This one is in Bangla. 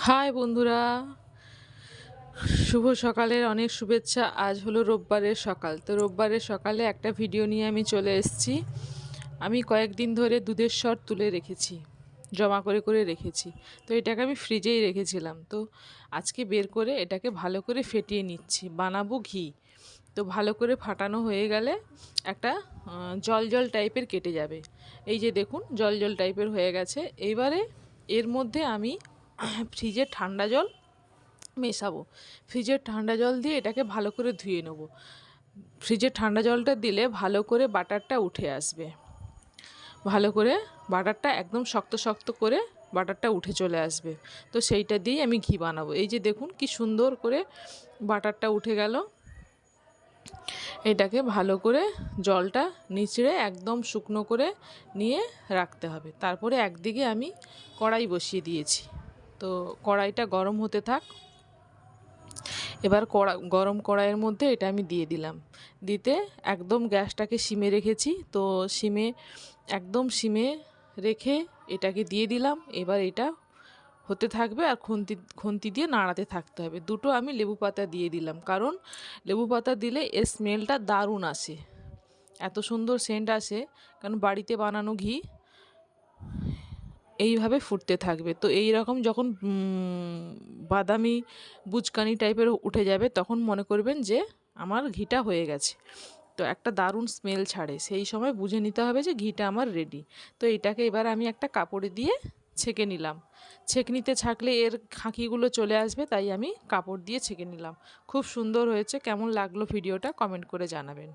হাই বন্ধুরা, শুভ সকালের অনেক শুভেচ্ছা। আজ হলো রোববারের সকাল। তো রোববারের সকালে একটা ভিডিও নিয়ে আমি চলে এসেছি। আমি কয়েকদিন ধরে দুধের স্বর তুলে রেখেছি, জমা করে করে রেখেছি। তো এটাকে আমি ফ্রিজেই রেখেছিলাম। তো আজকে বের করে এটাকে ভালো করে ফেটিয়ে নিচ্ছি, বানাবো ঘি। তো ভালো করে ফাটানো হয়ে গেলে একটা জল জল টাইপের কেটে যাবে। এই যে দেখুন, জল জল টাইপের হয়ে গেছে। এইবারে এর মধ্যে আমি ফ্রিজের ঠান্ডা জল মেশাবো। ফ্রিজের ঠান্ডা জল দিয়ে এটাকে ভালো করে ধুয়ে নেব। ফ্রিজের ঠান্ডা জলটা দিলে ভালো করে বাটারটা উঠে আসবে। ভালো করে বাটারটা একদম শক্ত শক্ত করে বাটারটা উঠে চলে আসবে। তো সেইটা দিয়েই আমি ঘি বানাবো। এই যে দেখুন কি সুন্দর করে বাটারটা উঠে গেল। এটাকে ভালো করে জলটা নিচড়ে একদম শুকনো করে নিয়ে রাখতে হবে। তারপরে একদিকে আমি কড়াই বসিয়ে দিয়েছি। তো কড়াইটা গরম হতে থাক। এবার গরম কড়াইয়ের মধ্যে এটা আমি দিয়ে দিলাম। দিতে একদম গ্যাসটাকে সিমে রেখেছি। তো একদম সিমে রেখে এটাকে দিয়ে দিলাম। এবার এটা হতে থাকবে আর খুন্তি খুন্তি দিয়ে নাড়াতে থাকতে হবে। দুটো আমি লেবু পাতা দিয়ে দিলাম, কারণ লেবু পাতা দিলে এর স্মেলটা দারুণ আসে, এত সুন্দর সেন্ট আসে। কারণ বাড়িতে বানানো ঘি এইভাবে ফুটতে থাকবে। তো এই রকম যখন বাদামি বুচকানি টাইপের উঠে যাবে, তখন মনে করবেন যে আমার ঘিটা হয়ে গেছে। তো একটা দারুণ স্মেল ছাড়ে, সেই সময় বুঝে নিতে হবে যে ঘিটা আমার রেডি। তো এটাকে এবার আমি একটা কাপড়ে দিয়ে ছেঁকে নিলাম। ছেঁকনিতে ছাঁকলে এর খাঁকিগুলো চলে আসবে, তাই আমি কাপড় দিয়ে ছেঁকে নিলাম। খুব সুন্দর হয়েছে। কেমন লাগলো ভিডিওটা কমেন্ট করে জানাবেন।